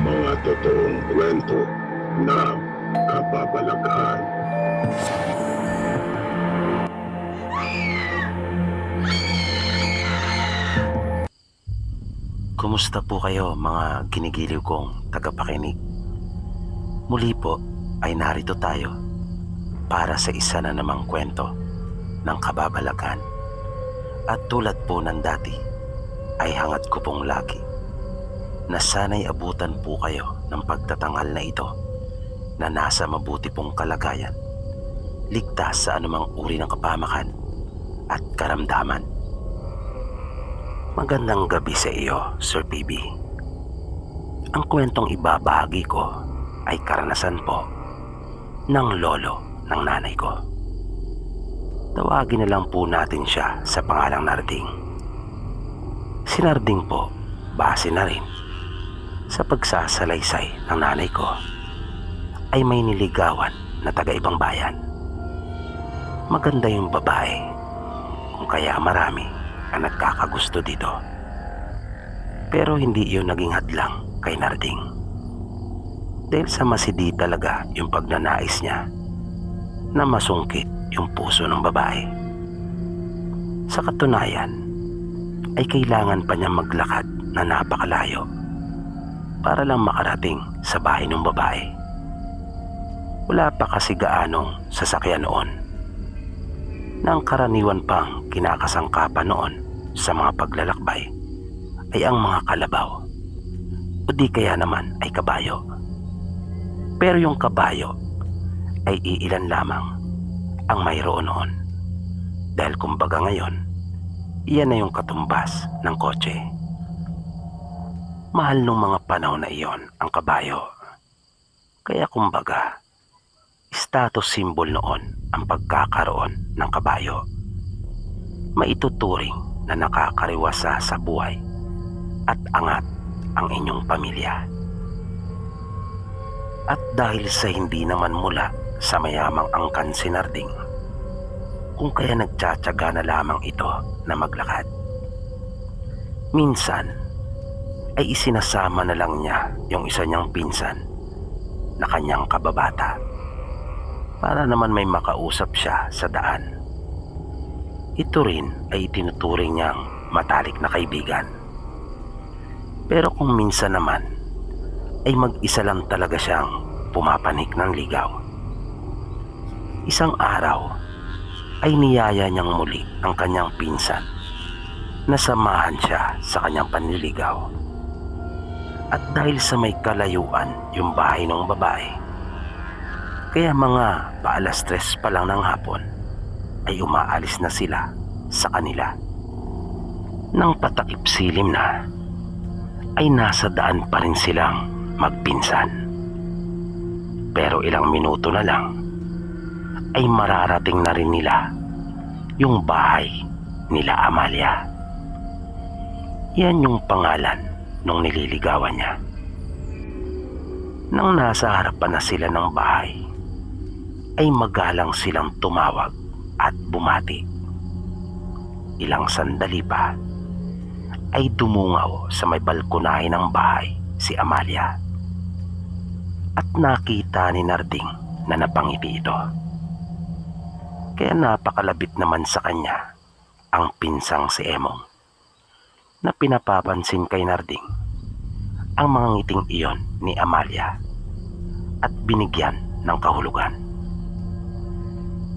Mga totoong kwento na kababalaghan. Kumusta po kayo mga ginigiliw kong tagapakinig? Muli po ay narito tayo para sa isa na namang kwento ng kababalaghan. At tulad po ng dati ay hangad ko pong lagi na sana'y abutan po kayo ng pagtatanghal na ito na nasa mabuti pong kalagayan, ligtas sa anumang uri ng kapamakan at karamdaman. Magandang gabi sa iyo, Sir PB. Ang kwentong ibabahagi ko ay karanasan po ng lolo ng nanay ko. Tawagin na lang po natin siya sa pangalang Narding. Si Narding po, base na rin sa pagsasalaysay ng nanay ko, ay may niligawan na taga-ibang bayan. Maganda yung babae, kung kaya marami ang nagkakagusto dito. Pero hindi iyon naging hadlang kay Narding. Dahil sa masidi talaga yung pagnanais niya na masungkit yung puso ng babae. Sa katunayan, ay kailangan pa niya maglakad na napakalayo para lang makarating sa bahay ng babae. Wala pa kasi gaanong sasakyan noon. Nang karaniwan pang kinakasangkapan noon sa mga paglalakbay ay ang mga kalabaw o di kaya naman ay kabayo. Pero yung kabayo ay iilan lamang ang mayroon noon, dahil kumbaga ngayon iyan na yung katumbas ng kotse. Mahal nung mga panahon na iyon ang kabayo, kaya kumbaga status symbol noon ang pagkakaroon ng kabayo. Maituturing na nakakariwasa sa buhay at angat ang inyong pamilya. At dahil sa hindi naman mula sa mayamang angkan si Narding, kung kaya nagtsatsaga na lamang ito na maglakad. Minsan ay isinasama na lang niya yung isa niyang pinsan na kanyang kababata para naman may makausap siya sa daan. Ito rin ay itinuturing niyang matalik na kaibigan. Pero kung minsan naman ay mag-isa lang talaga siyang pumapanik ng ligaw. Isang araw ay niyaya niyang muli ang kanyang pinsan na samahan siya sa kanyang panliligaw. At dahil sa may kalayuan yung bahay ng babae, kaya mga paalas 3 pa lang ng hapon ay umaalis na sila sa kanila. Nang patakip silim na, ay nasa daan pa rin silang magpinsan. Pero ilang minuto na lang ay mararating na rin nila yung bahay nila Amalia. Yan yung pangalan nung nililigawan niya. Nang nasa harapan na sila ng bahay, ay magalang silang tumawag at bumati. Ilang sandali pa ay dumungaw sa may balkonahe ng bahay si Amalia. At nakita ni Narding na napangiti ito. Kaya napakalabit naman sa kanya ang pinsang si Emong, na pinapapansin kay Narding ang mga ngiting iyon ni Amalia at binigyan ng kahulugan.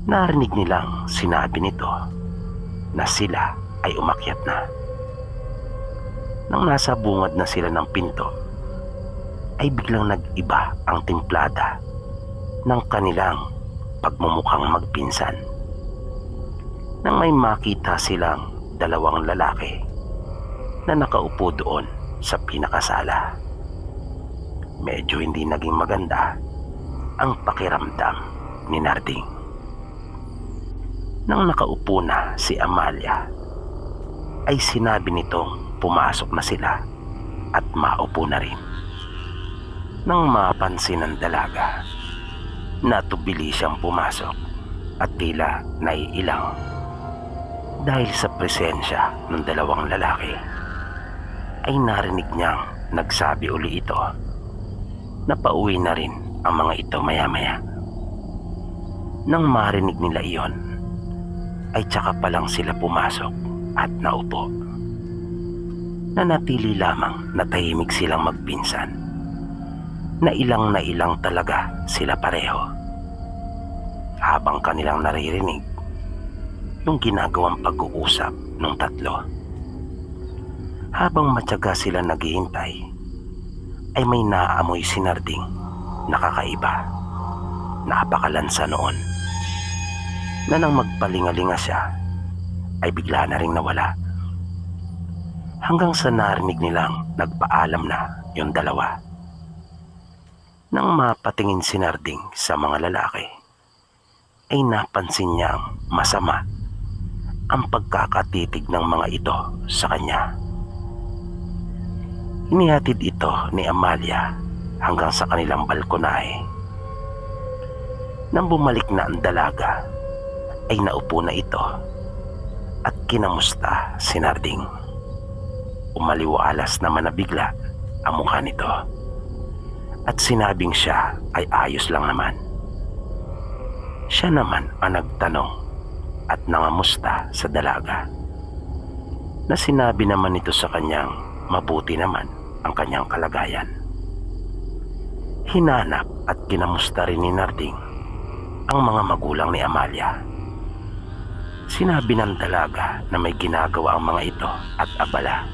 Narinig nilang sinabi nito na sila ay umakyat na. Nang nasa bungad na sila ng pinto, ay biglang nag-iba ang timplada ng kanilang pagmumukhang magpinsan. Nang may makita silang dalawang lalaki na nakaupo doon sa pinakasala, medyo hindi naging maganda ang pakiramdam ni Narding. Nang nakaupo na si Amalia, ay sinabi nitong pumasok na sila at maupo na rin. Nang mapansin ng dalaga, natubili siyang pumasok at tila naiilang dahil sa presensya ng dalawang lalaki. ay narinig niyang nagsabi uli ito na pauwi na rin ang mga ito maya-maya. Nang marinig nila iyon, ay tsaka pa lang sila pumasok at naupo. Nanatili lamang na tahimik silang magpinsan. Na ilang talaga sila pareho. Habang kanilang naririnig yung ginagawang pag-uusap ng tatlo. Habang matyaga sila naghihintay, ay may naaamoy si Narding na kakaiba. Napakalansa noon. Na nang magpalingalinga siya, ay bigla na ring nawala. Hanggang sa narinig nilang nagpaalam na yung dalawa. Nang mapatingin si Narding sa mga lalaki, ay napansin niyang masama ang pagkakatitig ng mga ito sa kanya. Inihatid ito ni Amalia hanggang sa kanilang balkonahe. Nang bumalik na ang dalaga, ay naupo na ito at kinamusta si Narding. Umaliwalas naman na bigla ang mukha nito at sinabing siya ay ayos lang naman. Siya naman ang nagtanong at nangamusta sa dalaga, na sinabi naman nito sa kanyang mabuti naman ang kanyang kalagayan. Hinanap at kinamusta rin ni Narding ang mga magulang ni Amalia. Sinabi ng dalaga na may ginagawa ang mga ito at abala.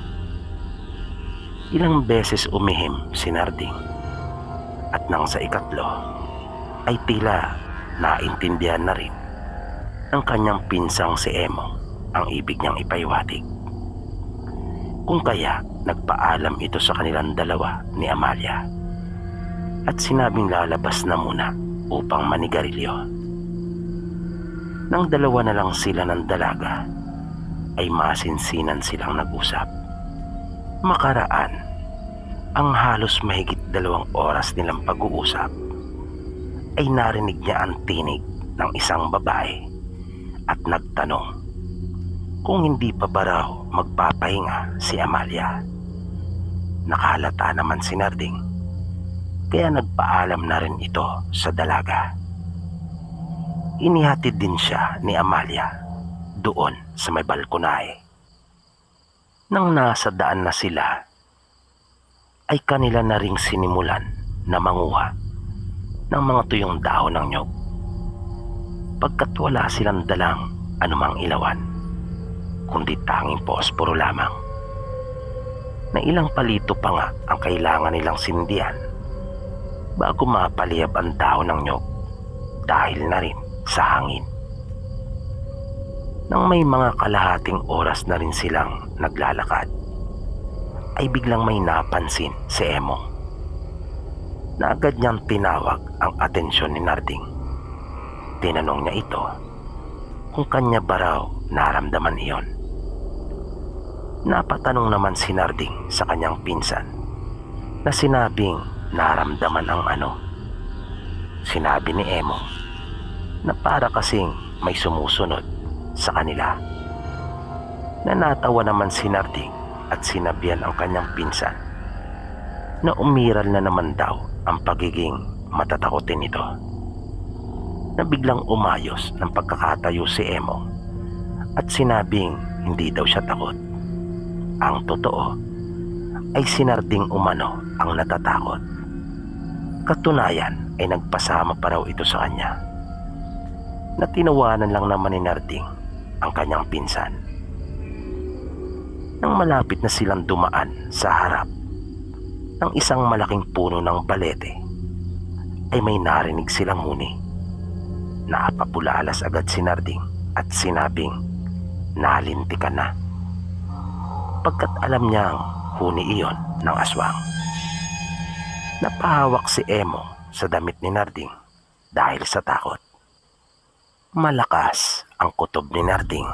Ilang beses umihim si Narding at nang sa ikatlo ay tila naintindihan na rin ng kanyang pinsang si Emong ang ibig niyang ipaiwatig. Kung kaya nagpaalam ito sa kanilang dalawa ni Amalia at sinabing lalabas na muna upang manigarilyo. Nang dalawa na lang sila ng dalaga ay masinsinan silang nag-usap. Makaraan ang halos mahigit 2 oras nilang pag-uusap ay narinig niya ang tinig ng isang babae at nagtanong kung hindi pa ba raw magpapahinga si Amalia. Nakahalata naman si Narding, kaya nagpaalam na rin ito sa dalaga. Inihatid din siya ni Amalia doon sa may balkonahe. Nang nasa daan na sila, ay kanila na ring sinimulan na manguha ng mga tuyong dahon ng nyog. Pagkat wala silang dalang anumang ilawan, kundi tanging posporo lamang, na ilang palito pa nga ang kailangan nilang sindihan bago mapaliyab ang dahon ng nyog dahil na rin sa hangin. Nang may mga kalahating oras na rin silang naglalakad, ay biglang may napansin si Emong na agad niyang tinawag ang atensyon ni Narding. Tinanong niya ito kung kanya ba raw naramdaman iyon. Napatanong naman si Narding sa kanyang pinsan na sinabing naramdaman ang ano. Sinabi ni Emong na para kasing may sumusunod sa kanila. Nanatawa naman si Narding at sinabihan ang kanyang pinsan na umiral na naman daw ang pagiging matatakotin nito. Na biglang umayos ng pagkakatayo si Emong at sinabing hindi daw siya takot. Ang totoo ay si Narding umano ang natatakot. Katunayan ay nagpasama pa raw ito sa kanya. Na tinawanan lang naman ni Narding ang kanyang pinsan. Nang malapit na silang dumaan sa harap ng isang malaking puno ng balete, ay may narinig silang huni. Napapulalas agad si Narding at sinabing nalintikan na, pagkat alam niyang huni iyon ng aswang. Napahawak si Emong sa damit ni Narding dahil sa takot. Malakas ang kutob ni Narding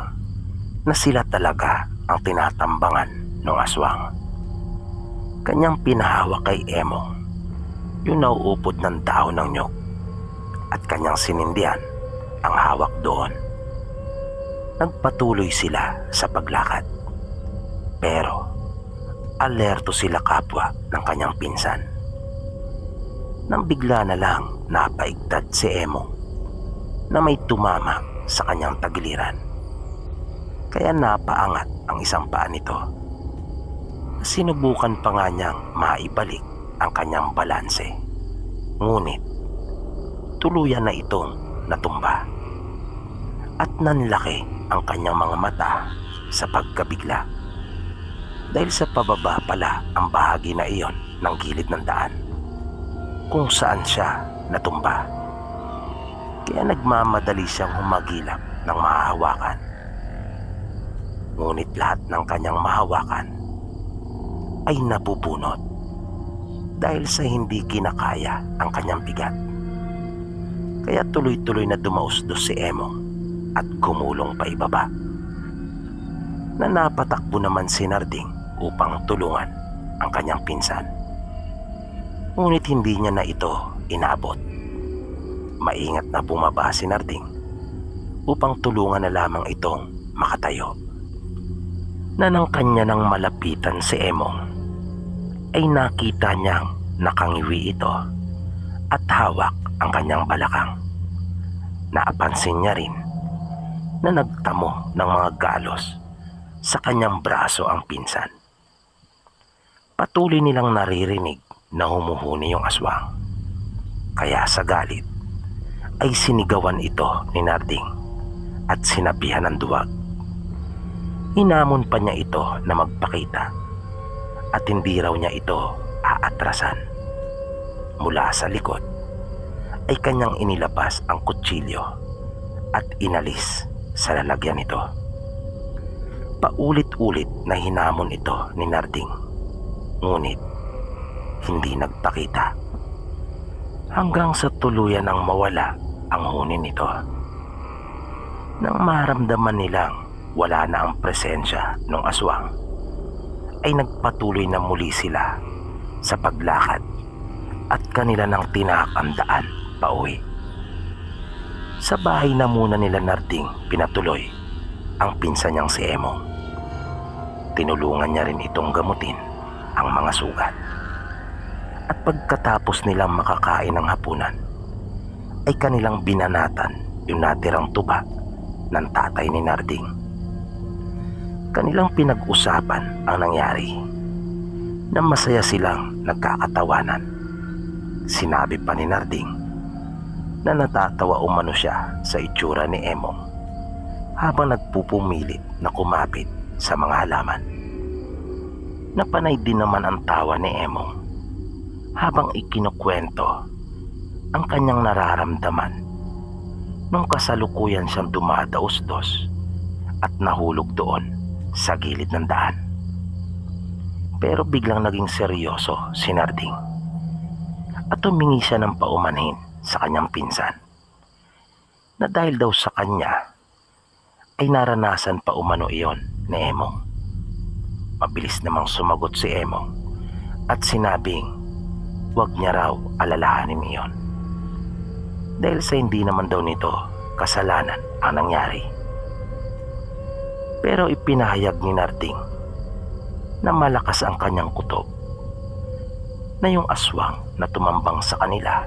na sila talaga ang tinatambangan ng aswang. Kanyang pinahawak kay Emong yung nauupod ng dahon ng nyog at kanyang sinindihan ang hawak doon. Nagpatuloy sila sa paglakad, pero alerto sila kapwa ng kanyang pinsan. Nang bigla na lang napaigtad si Emong na may tumama sa kanyang tagiliran. Kaya napaangat ang isang paa nito. Sinubukan pa nga niyang maibalik ang kanyang balanse. Ngunit tuluyan na itong natumba. At nanlaki ang kanyang mga mata sa pagkabigla. Dahil sa pababa pala ang bahagi na iyon ng gilid ng daan kung saan siya natumba. Kaya nagmamadali siyang humagilap ng mahahawakan. Ngunit lahat ng kanyang mahawakan ay nabubunot dahil sa hindi kinakaya ang kanyang bigat. Kaya tuloy-tuloy na dumausdos si Emong at gumulong pa ibaba. Na napatakbo naman si Narding upang tulungan ang kanyang pinsan. Ngunit hindi niya na ito inabot. Maingat na bumaba si Narding upang tulungan na lamang itong makatayo. Na nang kanya nang malapitan si Emong ay nakita niyang nakangiwi ito at hawak ang kanyang balakang. Napansin niya rin na nagtamo ng mga galos sa kanyang braso ang pinsan. Patuloy nilang naririnig na humuhuni yung aswang. Kaya sa galit ay sinigawan ito ni Narding at sinabihan ng duwag. Hinamon pa niya ito na magpakita at hindi raw niya ito aatrasan. Mula sa likod ay kanyang inilabas ang kutsilyo at inalis sa lalagyan nito. Paulit-ulit na hinamon ito ni Narding, ngunit hindi nagpakita hanggang sa tuluyan ng mawala ang huni nito. Nang maramdaman nilang wala na ang presensya ng aswang, ay nagpatuloy na muli sila sa paglakad at kanila nang tinahak ang daan pauwi. Sa bahay na muna nila Narding pinatuloy ang pinsan niyang si Emong. Tinulungan niya rin itong gamutin ang mga sugat. At pagkatapos nilang makakain ng hapunan, ay kanilang binanatan yung natirang tuba ng tatay ni Narding. Kanilang pinag-usapan ang nangyari na masaya silang nagkakatawanan. Sinabi pa ni Narding na natatawa umano siya sa itsura ni Emong habang nagpupumilit na kumapit sa mga halaman. Napanay din naman ang tawa ni Emong habang ikinukwento ang kanyang nararamdaman nung kasalukuyan siyang dumadaos-dos at nahulog doon sa gilid ng daan. Pero biglang naging seryoso si Narding at humingi siya ng paumanhin sa kanyang pinsan na dahil daw sa kanya ay naranasan pa umano iyon ni Emong. Mabilis namang sumagot si Emong at sinabing huwag niya raw alalahanin iyon dahil sa hindi naman daw nito kasalanan ang nangyari. Pero ipinahayag ni Narding na malakas ang kanyang kutob na yung aswang na tumambang sa kanila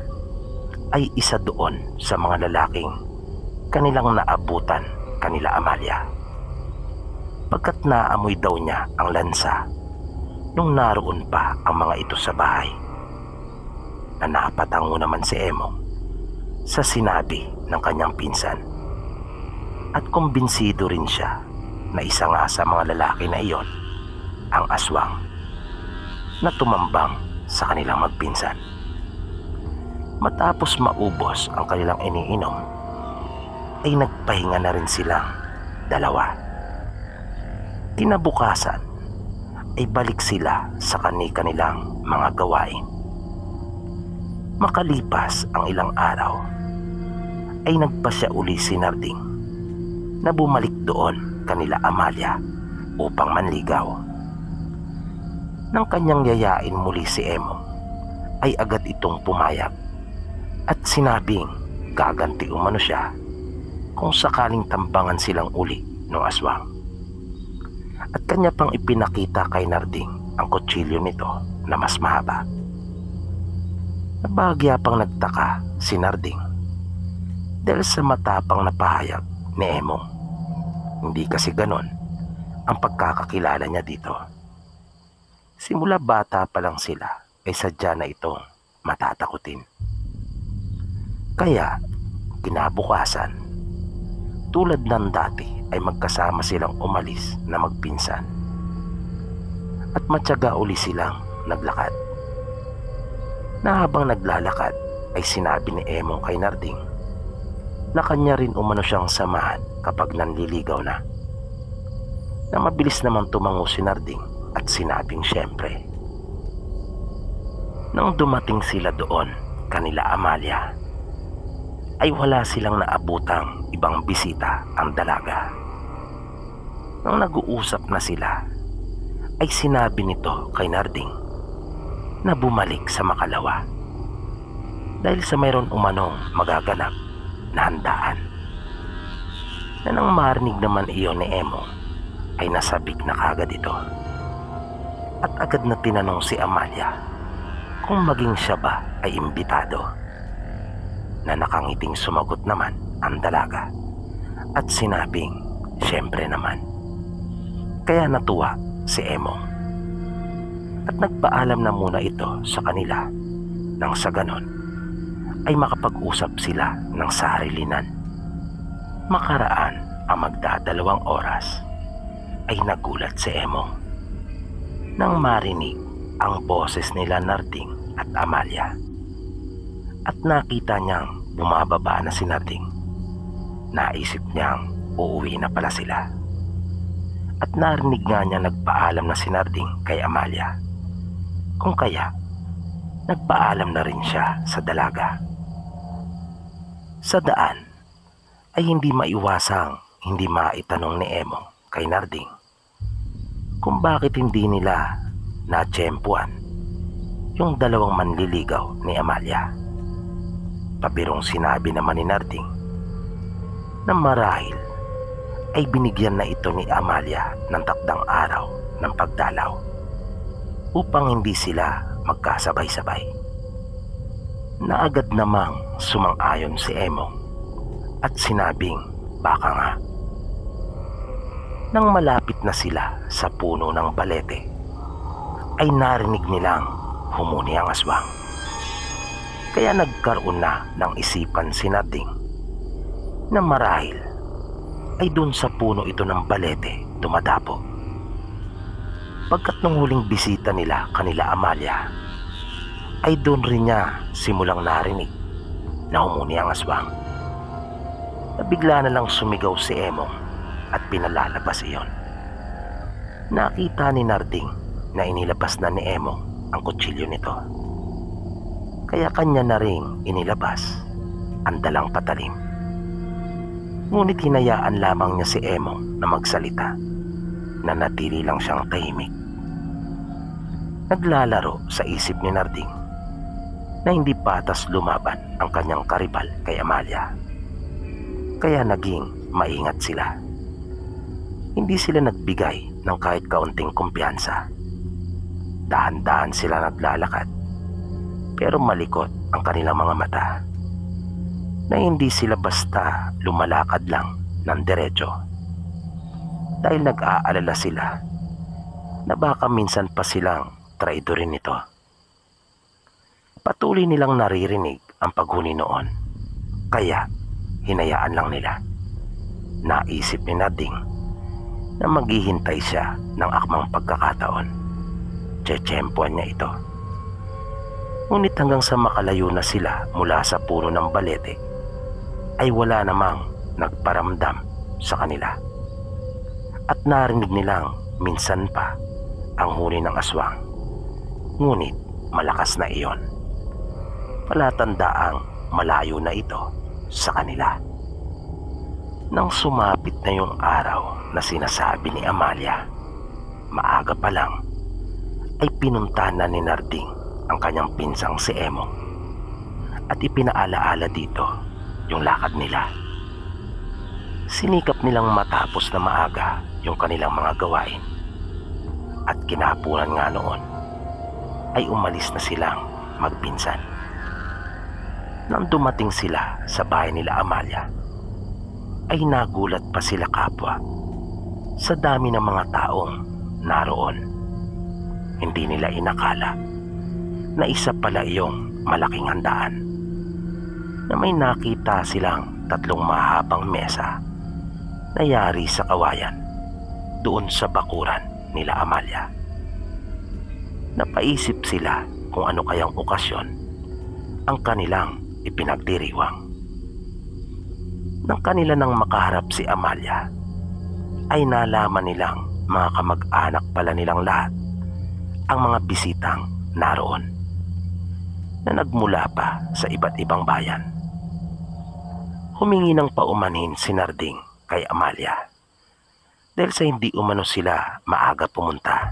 ay isa doon sa mga lalaking kanilang naabutan kanila Amalia. Pagkat naamoy daw niya ang lansa nung naroon pa ang mga ito sa bahay. Na napatango naman si Emong sa sinabi ng kanyang pinsan at kumbinsido rin siya na isa nga sa mga lalaki na iyon ang aswang na tumambang sa kanilang magpinsan. Matapos maubos ang kanilang iniinom ay nagpahinga na rin silang dalawa. Kinabukasan ay balik sila sa kanilang mga gawain. Makalipas ang ilang araw ay nagpasya uli si Narding na bumalik doon kanila Amalia upang manligaw. Nang kanyang yayain muli si Emong ay agad itong pumayag at sinabing gaganti umano siya kung sakaling tambangan silang uli ng aswang. At kanya pang ipinakita kay Narding ang kutsilyo nito na mas mahaba. Nabahagya pang nagtaka si Narding dahil sa matapang na pahayag ni Emong. Hindi kasi ganon ang pagkakakilala niya dito. Simula bata pa lang sila ay sadya na itong matatakutin. Kaya kinabukasan, tulad ng dati ay magkasama silang umalis na magpinsan at matyaga uli silang naglakad. Na habang naglalakad ay sinabi ni Emong kay Narding na kanya rin umano siyang samahan kapag nanliligaw na. Na mabilis naman tumango si Narding at sinabing syempre. Nang dumating sila doon, kanila Amalia, ay wala silang naabutang ibang bisita ang dalaga. Nang nag-uusap na sila, ay sinabi nito kay Narding na bumalik sa Makalawa dahil sa mayroon umanong magaganap na handaan. Na nang marinig naman iyon ni Emong ay nasabik na kagad ito at agad na tinanong si Amalia kung maging siya ba ay imbitado. Na nakangiting sumagot naman ang dalaga at sinabing syempre naman. Kaya natuwa si Emong at nagpaalam na muna ito sa kanila nang sa ganon ay makapag-usap sila ng sarilinan. Makaraan ang magdadalawang oras ay nagulat si Emong nang marinig ang boses nila Narding at Amalia at nakita niyang bumababa na si Narding. Naisip niyang uuwi na pala sila at narinig nga niya nagpaalam na si Narding kay Amalia, kung kaya nagpaalam na rin siya sa dalaga. Sa daan ay hindi maiwasang hindi maitanong ni Emong kay Narding kung bakit hindi nila natsyempuan yung dalawang manliligaw ni Amalia. Pabirong sinabi naman ni Narding na marahil ay binigyan na ito ni Amalia ng takdang araw ng pagdalaw upang hindi sila magkasabay-sabay. Na agad namang sumang-ayon si Emong at sinabing baka nga. Nang malapit na sila sa puno ng balete ay narinig nilang humuni ang aswang. Kaya nagkaroon na ng isipan si Narding na marahil ay doon sa puno ito ng balete dumadapo. Pagkat nung huling bisita nila kanila Amalia ay doon rin niya simulang narinig na humuni ang aswang. Nabigla na lang sumigaw si Emong at pinalalabas iyon. Nakita ni Narding na inilabas na ni Emong ang kutsilyo nito. Kaya kanya na ring inilabas ang dalang patalim. Ngunit hinayaan lamang niya si Emong na magsalita, na natili lang siyang tahimik. Naglalaro sa isip ni Narding na hindi patas lumaban ang kanyang karibal kay Amalia. Kaya naging maingat sila. Hindi sila nagbigay ng kahit kaunting kumpiyansa. Dahan-dahan sila naglalakad, pero malikot ang kanilang mga mata, na hindi sila basta lumalakad lang ng diretso dahil nag-aalala sila na baka minsan pa silang traidorin nito. Patuloy nilang naririnig ang paghuni noon, kaya hinayaan lang nila. Naisip ni Narding na maghihintay siya ng akmang pagkakataon. Tsetsempuan niya ito. Ngunit hanggang sa makalayo na sila mula sa puno ng balete ay wala namang nagparamdam sa kanila. At narinig nilang minsan pa ang huni ng aswang. Ngunit malakas na iyon. Palatandaang malayo na ito sa kanila. Nang sumapit na yung araw na sinasabi ni Amalia, maaga pa lang ay pinuntahan na ni Narding ang kanyang pinsang si Emong at ipinaalaala dito yung lakad nila. Sinikap nilang matapos na maaga yung kanilang mga gawain at kinahapunan nga noon ay umalis na silang magpinsan. Nang dumating sila sa bahay nila Amalia, ay nagulat pa sila kapwa sa dami ng mga taong naroon. Hindi nila inakala na isa pala iyong malaking handaan, na may nakita silang 3 mahabang mesa na yari sa kawayan doon sa bakuran nila Amalia. Napaisip sila kung ano kayang okasyon ang kanilang ipinagdiriwang. Nang kanila nang makaharap si Amalia, ay nalaman nilang mga kamag-anak pala nilang lahat ang mga bisitang naroon, na nagmula pa sa iba't ibang bayan. Humingi ng paumanhin si Narding kay Amalia dahil sa hindi umano sila maaga pumunta.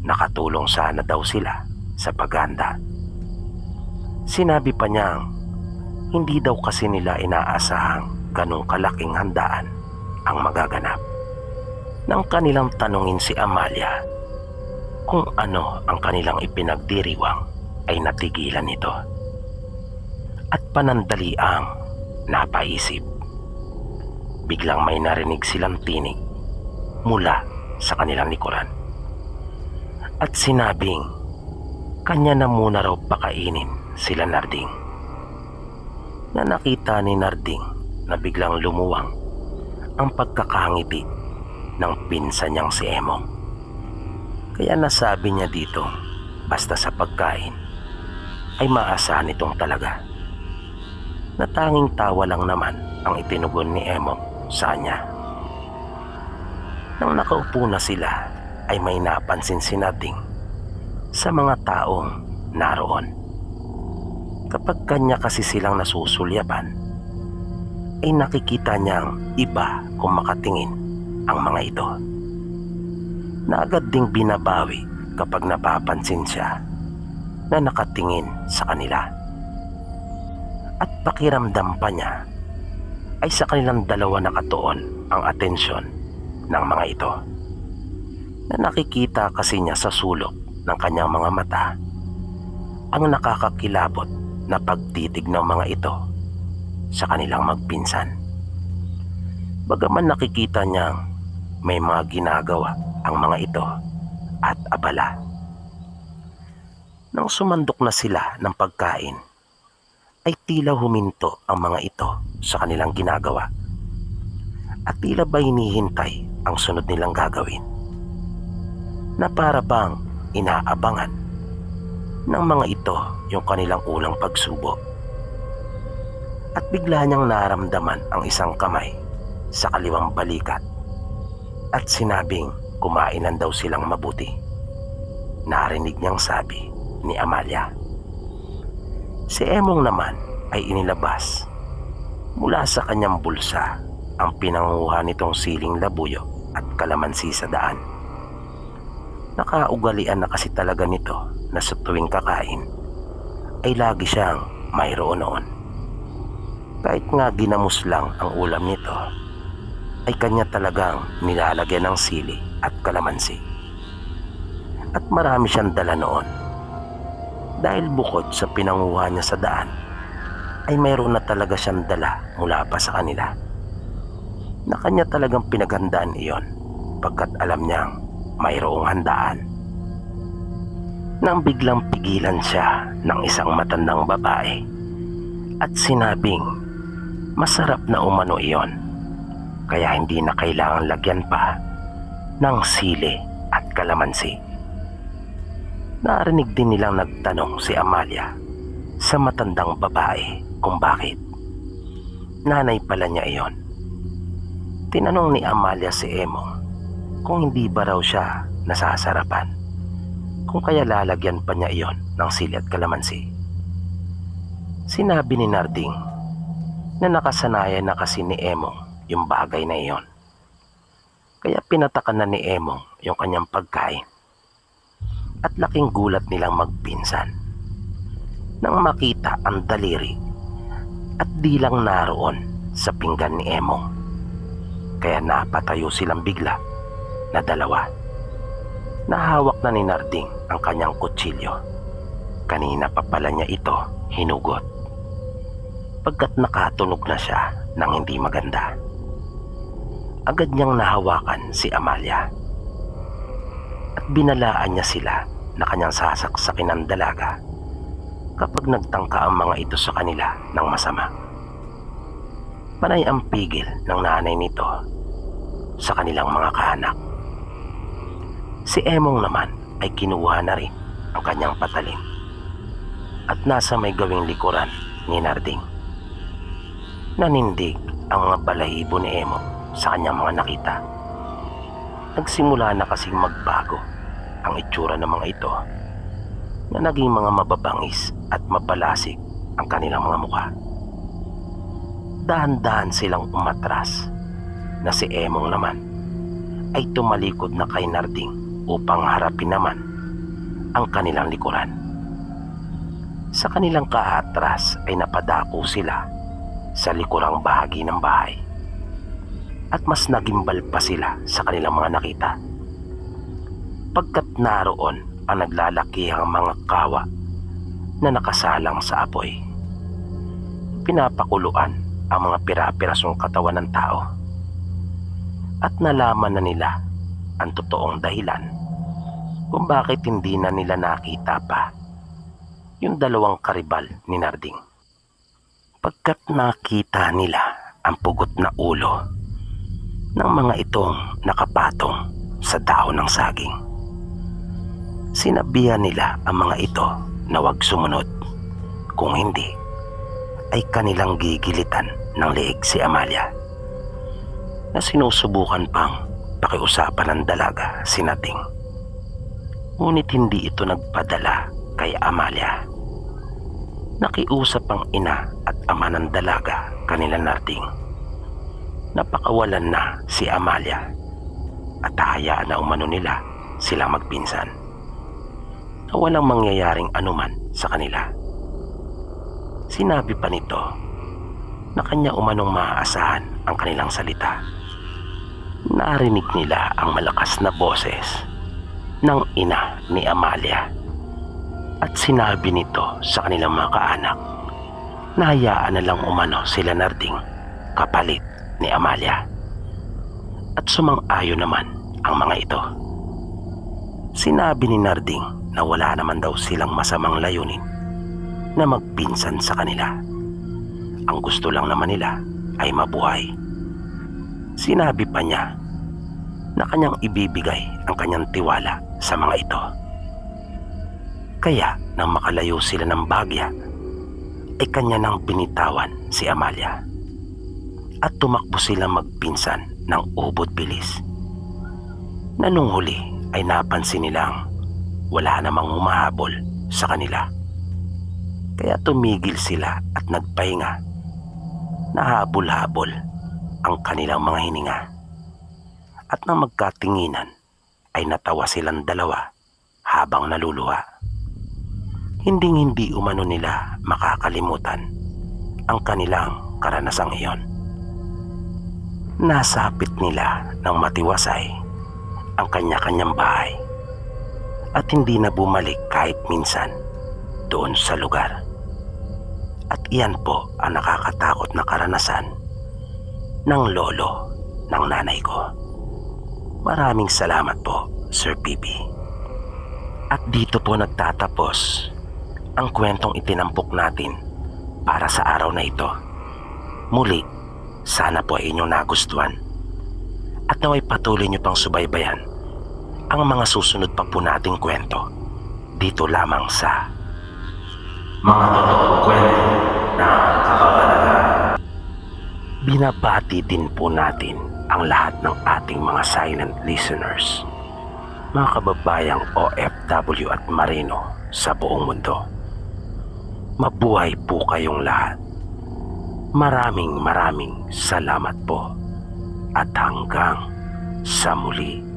Nakatulong sana daw sila sa paghanda. Sinabi pa niyang hindi daw kasi nila inaasahang ganong kalaking handaan ang magaganap. Nang kanilang tanungin si Amalia kung ano ang kanilang ipinagdiriwang, ay natigilan ito at panandaliang napaisip. Biglang may narinig silang tinig mula sa kanilang likuran at sinabing kanya na muna raw pakainin sila Narding. Na nakita ni Narding na biglang lumuwang ang pagkakangiti ng pinsan niyang si Emong. Kaya nasabi niya dito, basta sa pagkain ay maasahan itong talaga. Na tanging tawa lang naman ang itinugon ni Emong sa kanya. Nang nakaupo na sila ay may napansin si Narding sa mga taong naroon. Kapag kanya kasi silang nasusulyapan, ay nakikita niyang iba kung makatingin ang mga ito, na agad ding binabawi kapag napapansin siya na nakatingin sa kanila. At pakiramdam pa niya ay sa kanilang dalawa nakatuon ang atensyon ng mga ito, na nakikita kasi niya sa sulok ng kanyang mga mata ang nakakakilabot na pagtitig ng mga ito sa kanilang magpinsan. Bagaman nakikita niyang may mga ginagawa ang mga ito at abala. Nang sumandok na sila ng pagkain, ay tila huminto ang mga ito sa kanilang ginagawa at tila ba hinihintay ang sunod nilang gagawin, na para bang inaabangan ng mga ito yung kanilang unang pagsubok. At bigla niyang naramdaman ang isang kamay sa kaliwang balikat at sinabing kumain lang daw silang mabuti. Narinig niyang sabi ni Amalia. Si Emong naman ay inilabas mula sa kanyang bulsa ang pinanguha nitong siling labuyo at kalamansi sa daan. Nakaugalian na kasi talaga nito na sa tuwing kakain ay lagi siyang mayroon noon. Kahit nga ginamos lang ang ulam nito, ay kanya talagang nilalagyan ng sili at kalamansi. At marami siyang dala noon, dahil bukod sa pinanguha niya sa daan, ay mayroon na talaga siyang dala mula pa sa kanila, na kanya talagang pinaghandaan iyon pagkat alam niyang mayroong handaan. Nang biglang pigilan siya ng isang matandang babae at sinabing masarap na umano iyon, kaya hindi na kailangan lagyan pa ng sili at kalamansi. Narinig din nilang nagtanong si Amalia sa matandang babae kung bakit. Nanay pala niya iyon. Tinanong ni Amalia si Emong kung hindi ba raw siya nasasarapan, kung kaya lalagyan pa niya iyon ng sili at kalamansi. Sinabi ni Narding na nakasanayan na kasi ni Emong yung bagay na iyon, kaya pinatakan na ni Emong yung kanyang pagkain. At laking gulat nilang magpinsan nang makita ang daliri at dilang naroon sa pinggan ni Emong, kaya napatayo silang bigla na dalawa. Nahawak na ni Narding ang kanyang kutsilyo. Kanina pa pala niya ito hinugot. Pagkat nakatunog na siya ng hindi maganda, agad niyang nahawakan si Amalia at binalaan niya sila na kanyang sasaksakin ng dalaga kapag nagtangka ang mga ito sa kanila ng masama. Panay ang pigil ng nanay nito sa kanilang mga kaanak. Si Emong naman ay kinuha na rin ang kanyang patalim at nasa may gawing likuran ni Narding. Nanindig ang mga balahibo ni Emong sa kanyang mga nakita. Nagsimula na kasing magbago ang itsura ng mga ito na naging mga mababangis at mabalasik ang kanilang mga mukha. Dahan-dahan silang umatras na si Emong naman ay tumalikod na kay Narding upang harapin naman ang kanilang likuran. Sa kanilang kaatras ay napadako sila sa likurang bahagi ng bahay at mas nagimbal pa sila sa kanilang mga nakita. Pagkat naroon ang naglalakihang mga kawa na nakasalang sa apoy, pinapakuluan ang mga pira-pirasong katawan ng tao at nalaman na nila ang totoong dahilan kung bakit hindi na nila nakita pa yung dalawang karibal ni Narding. Pagkat nakita nila ang pugot na ulo ng mga itong nakapatong sa dahon ng saging, sinabihan nila ang mga ito na huwag sumunod, kung hindi ay kanilang gigilitan ng leeg si Amalia, na sinusubukan pang pakiusapan ng dalaga si Narding. Ngunit hindi ito nagpadala kay Amalia. Nakiusap ang ina at ama ng dalaga kanila Narding. Napakawalan na si Amalia at hayaan na umano nila silang magpinsan na walang mangyayaring anuman sa kanila. Sinabi pa nito na kanya umanong maaasahan ang kanilang salita. Narinig nila ang malakas na boses ng ina ni Amalia at sinabi nito sa kanilang mga kaanak na hayaan na lang umano sila Narding kapalit ni Amalia, at sumang-ayon naman ang mga ito. Sinabi ni Narding na wala naman daw silang masamang layunin na magpinsan sa kanila. Ang gusto lang naman nila ay mabuhay. Sinabi pa niya na kanyang ibibigay ang kanyang tiwala sa mga ito. Kaya nang makalayo sila ng bagya ay kanya nang binitawan si Amalia at tumakbo silang magpinsan ng ubod bilis, na nung huli ay napansin nilang wala namang humahabol sa kanila. Kaya tumigil sila at nagpahinga. Nahabol-habol ang kanilang mga hininga. At nang magkatinginan ay natawa silang dalawa habang naluluha. Hinding-hindi umano nila makakalimutan ang kanilang karanasang iyon. Nasapit nila ng matiwasay ang kanya-kanyang bahay at hindi na bumalik kahit minsan doon sa lugar. At iyan po ang nakakatakot na karanasan ng lolo ng nanay ko. Maraming salamat po, Sir PB. At dito po nagtatapos ang kwentong itinampok natin para sa araw na ito. Muli, sana po ay inyong nagustuhan at naway patuloy nyo pang subaybayan ang mga susunod pa po nating kwento dito lamang sa Mga Totoong Kwento ng Kababalagan. Binabati din po natin ang lahat ng ating mga silent listeners, mga kababayang OFW at Marino sa buong mundo. Mabuhay po kayong lahat. Maraming salamat po at hanggang sa muli.